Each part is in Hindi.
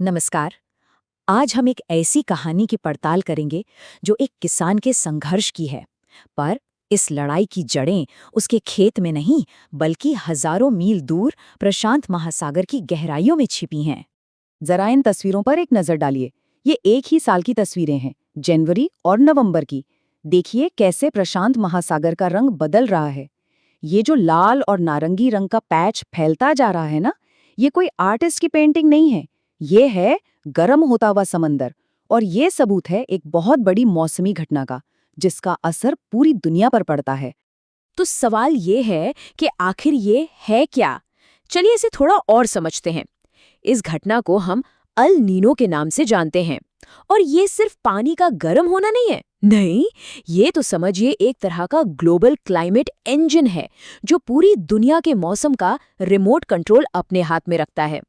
नमस्कार। आज हम एक ऐसी कहानी की पड़ताल करेंगे जो एक किसान के संघर्ष की है। पर इस लड़ाई की जड़ें उसके खेत में नहीं, बल्कि हजारों मील दूर प्रशांत महासागर की गहराइयों में छिपी हैं। जरा इन तस्वीरों पर एक नजर डालिए। ये एक ही साल की तस्वीरें हैं, जनवरी और नवंबर की। देखिए कैसे प्रशांत महासागर का रंग बदल रहा है। ये जो लाल और नारंगी रंग का पैच फैलता जा रहा है ना, ये कोई आर्टिस्ट की पेंटिंग नहीं है। ये है गर्म होता हुआ समंदर। और ये सबूत है एक बहुत बड़ी मौसमी घटना का, जिसका असर पूरी दुनिया पर पड़ता है। तो सवाल ये है कि आखिर ये है क्या? चलिए इसे थोड़ा और समझते हैं। इस घटना को हम अल नीनो के नाम से जानते हैं। और ये सिर्फ पानी का गर्म होना नहीं है। नहीं, ये तो समझिए एक तरह का ग्लोबल क्लाइमेट इंजन है जो पूरी दुनिया के मौसम का रिमोट कंट्रोल अपने हाथ में रखता है।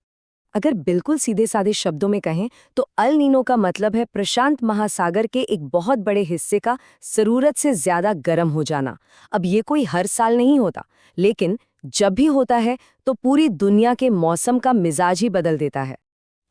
अगर बिल्कुल सीधे साधे शब्दों में कहें तो अल नीनो का मतलब है प्रशांत महासागर के एक बहुत बड़े हिस्से का जरूरत से ज्यादा गर्म हो जाना। अब ये कोई हर साल नहीं होता, लेकिन जब भी होता है तो पूरी दुनिया के मौसम का मिजाज ही बदल देता है।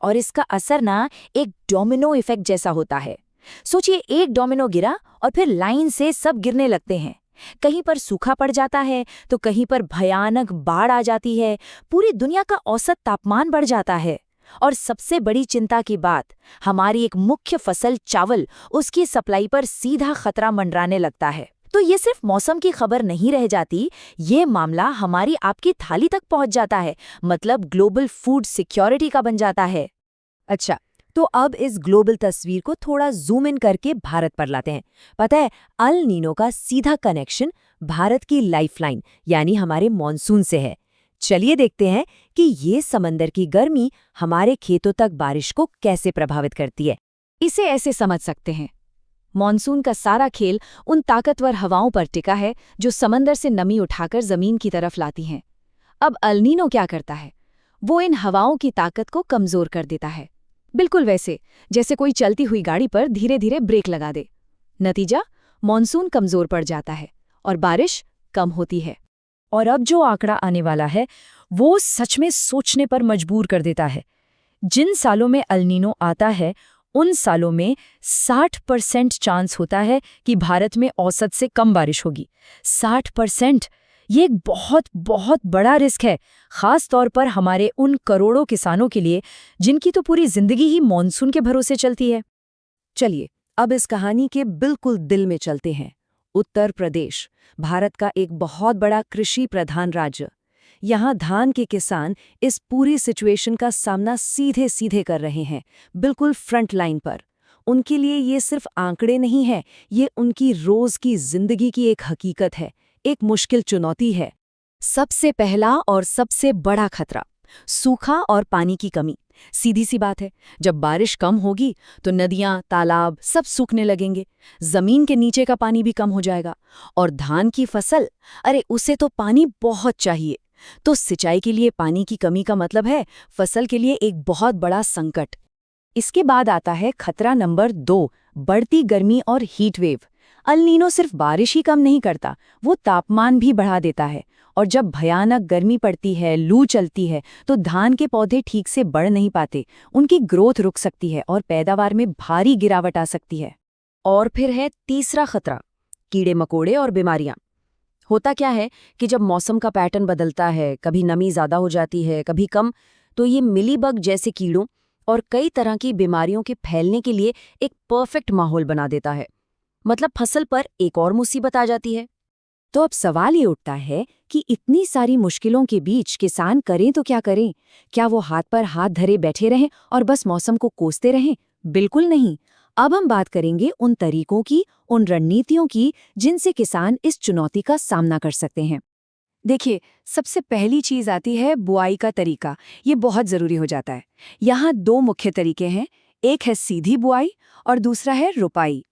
और इसका असर ना एक डोमिनो इफेक्ट जैसा होता है। सोचिए, एक डोमिनो गिरा और फिर लाइन से सब गिरने लगते हैं। कहीं पर सूखा पड़ जाता है तो कहीं पर भयानक बाढ़ आ जाती है। पूरी दुनिया का औसत तापमान बढ़ जाता है। और सबसे बड़ी चिंता की बात, हमारी एक मुख्य फसल चावल, उसकी सप्लाई पर सीधा खतरा मंडराने लगता है। तो ये सिर्फ मौसम की खबर नहीं रह जाती, ये मामला हमारी आपकी थाली तक पहुंच जाता है। मतलब ग्लोबल फूड सिक्योरिटी का बन जाता है। अच्छा, तो अब इस ग्लोबल तस्वीर को थोड़ा जूम इन करके भारत पर लाते हैं। पता है, अल नीनो का सीधा कनेक्शन भारत की लाइफलाइन यानी हमारे मॉनसून से है। चलिए देखते हैं कि ये समंदर की गर्मी हमारे खेतों तक बारिश को कैसे प्रभावित करती है। इसे ऐसे समझ सकते हैं, मॉनसून का सारा खेल उन ताकतवर हवाओं पर टिका है जो समंदर से नमी उठाकर जमीन की तरफ लाती हैं। अब अल नीनो क्या करता है? वो इन हवाओं की ताकत को कमजोर कर देता है, बिल्कुल वैसे जैसे कोई चलती हुई गाड़ी पर धीरे धीरे ब्रेक लगा दे। नतीजा, मॉनसून कमजोर पड़ जाता है और बारिश कम होती है। और अब जो आंकड़ा आने वाला है वो सच में सोचने पर मजबूर कर देता है। जिन सालों में अल नीनो आता है, उन सालों में 60% चांस होता है कि भारत में औसत से कम बारिश होगी। 60%! ये एक बहुत बहुत बड़ा रिस्क है, खास तौर पर हमारे उन करोड़ों किसानों के लिए जिनकी तो पूरी जिंदगी ही मॉनसून के भरोसे चलती है। चलिए अब इस कहानी के बिल्कुल दिल में चलते हैं। उत्तर प्रदेश, भारत का एक बहुत बड़ा कृषि प्रधान राज्य। यहाँ धान के किसान इस पूरी सिचुएशन का सामना सीधे सीधे कर रहे हैं, बिल्कुल फ्रंट लाइन पर। उनके लिए ये सिर्फ आंकड़े नहीं है, ये उनकी रोज की जिंदगी की एक हकीकत है, एक मुश्किल चुनौती है। सबसे पहला और सबसे बड़ा खतरा, सूखा और पानी की कमी। सीधी सी बात है, जब बारिश कम होगी तो नदियां, तालाब सब सूखने लगेंगे, जमीन के नीचे का पानी भी कम हो जाएगा। और धान की फसल, अरे उसे तो पानी बहुत चाहिए। तो सिंचाई के लिए पानी की कमी का मतलब है फसल के लिए एक बहुत बड़ा संकट। इसके बाद आता है खतरा नंबर 2, बढ़ती गर्मी और हीट वेव। अल नीनो सिर्फ बारिश ही कम नहीं करता, वो तापमान भी बढ़ा देता है। और जब भयानक गर्मी पड़ती है, लू चलती है, तो धान के पौधे ठीक से बढ़ नहीं पाते, उनकी ग्रोथ रुक सकती है और पैदावार में भारी गिरावट आ सकती है। और फिर है तीसरा खतरा, कीड़े मकोड़े और बीमारियां। होता क्या है कि जब मौसम का पैटर्न बदलता है, कभी नमी ज़्यादा हो जाती है, कभी कम, तो ये मिलीबग जैसे कीड़ों और कई तरह की बीमारियों के फैलने के लिए एक परफेक्ट माहौल बना देता है। मतलब फसल पर एक और मुसीबत आ जाती है। तो अब सवाल ये उठता है कि इतनी सारी मुश्किलों के बीच किसान करें तो क्या करें? क्या वो हाथ पर हाथ धरे बैठे रहें और बस मौसम को कोसते रहें? बिल्कुल नहीं। अब हम बात करेंगे उन तरीकों की, उन रणनीतियों की जिनसे किसान इस चुनौती का सामना कर सकते हैं। देखिए, सबसे पहली चीज आती है बुआई का तरीका। ये बहुत जरूरी हो जाता है। यहाँ 2 मुख्य तरीके हैं, एक है सीधी बुआई और दूसरा है रोपाई।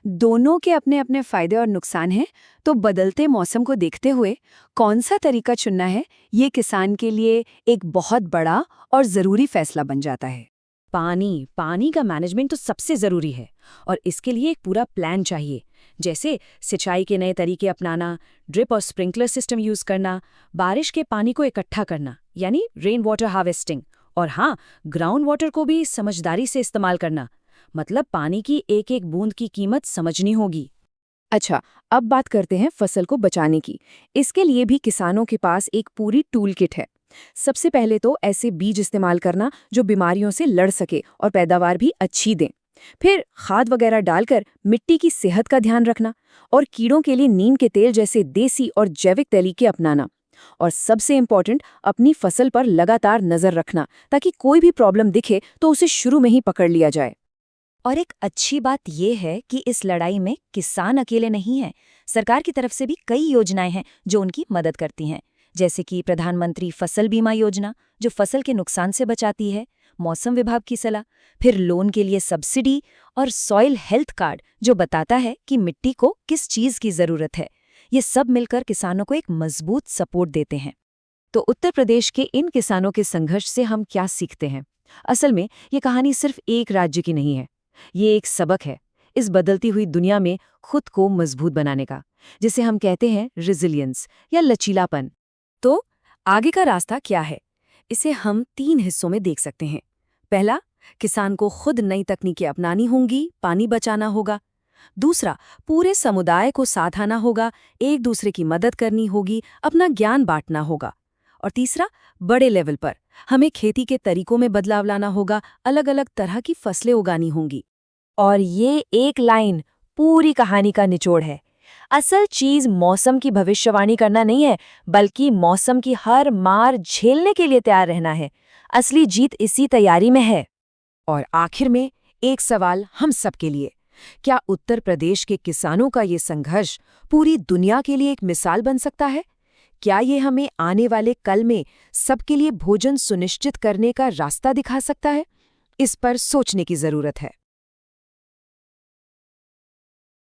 दोनों के अपने अपने फायदे और नुकसान हैं, तो बदलते मौसम को देखते हुए कौन सा तरीका चुनना है, ये किसान के लिए एक बहुत बड़ा और ज़रूरी फैसला बन जाता है। पानी का मैनेजमेंट तो सबसे ज़रूरी है और इसके लिए एक पूरा प्लान चाहिए। जैसे सिंचाई के नए तरीके अपनाना, ड्रिप और स्प्रिंकलर सिस्टम यूज़ करना, बारिश के पानी को इकट्ठा करना यानी रेन वाटर हार्वेस्टिंग, और हाँ, ग्राउंड वाटर को भी समझदारी से इस्तेमाल करना, मतलब पानी की एक एक बूंद की कीमत समझनी होगी। अच्छा, अब बात करते हैं फसल को बचाने की। इसके लिए भी किसानों के पास एक पूरी टूल किट है। सबसे पहले तो ऐसे बीज इस्तेमाल करना जो बीमारियों से लड़ सके और पैदावार भी अच्छी दें। फिर खाद वगैरह डालकर मिट्टी की सेहत का ध्यान रखना और कीड़ों के लिए नीम के तेल जैसे देसी और जैविक तरीके अपनाना। और सबसे इम्पोर्टेंट, अपनी फसल पर लगातार नजर रखना ताकि कोई भी प्रॉब्लम दिखे तो उसे शुरू में ही पकड़ लिया जाए। और एक अच्छी बात यह है कि इस लड़ाई में किसान अकेले नहीं हैं। सरकार की तरफ से भी कई योजनाएं हैं जो उनकी मदद करती हैं, जैसे कि प्रधानमंत्री फसल बीमा योजना जो फसल के नुकसान से बचाती है, मौसम विभाग की सलाह, फिर लोन के लिए सब्सिडी और सॉइल हेल्थ कार्ड जो बताता है कि मिट्टी को किस चीज की जरूरत है। ये सब मिलकर किसानों को एक मजबूत सपोर्ट देते हैं। तो उत्तर प्रदेश के इन किसानों के संघर्ष से हम क्या सीखते हैं? असल में ये कहानी सिर्फ एक राज्य की नहीं है, ये एक सबक है इस बदलती हुई दुनिया में खुद को मजबूत बनाने का, जिसे हम कहते हैं रेजिलियंस या लचीलापन। तो आगे का रास्ता क्या है? इसे हम 3 हिस्सों में देख सकते हैं। पहला, किसान को खुद नई तकनीकें अपनानी होंगी, पानी बचाना होगा। दूसरा, पूरे समुदाय को साथ आना होगा, एक दूसरे की मदद करनी होगी, अपना ज्ञान बांटना होगा। और तीसरा, बड़े लेवल पर हमें खेती के तरीकों में बदलाव लाना होगा, अलग अलग तरह की फसलें उगानी होंगी। और ये एक लाइन पूरी कहानी का निचोड़ है। असल चीज मौसम की भविष्यवाणी करना नहीं है, बल्कि मौसम की हर मार झेलने के लिए तैयार रहना है। असली जीत इसी तैयारी में है। और आखिर में एक सवाल हम सबके लिए, क्या उत्तर प्रदेश के किसानों का ये संघर्ष पूरी दुनिया के लिए एक मिसाल बन सकता है? क्या ये हमें आने वाले कल में सबके लिए भोजन सुनिश्चित करने का रास्ता दिखा सकता है? इस पर सोचने की जरूरत है।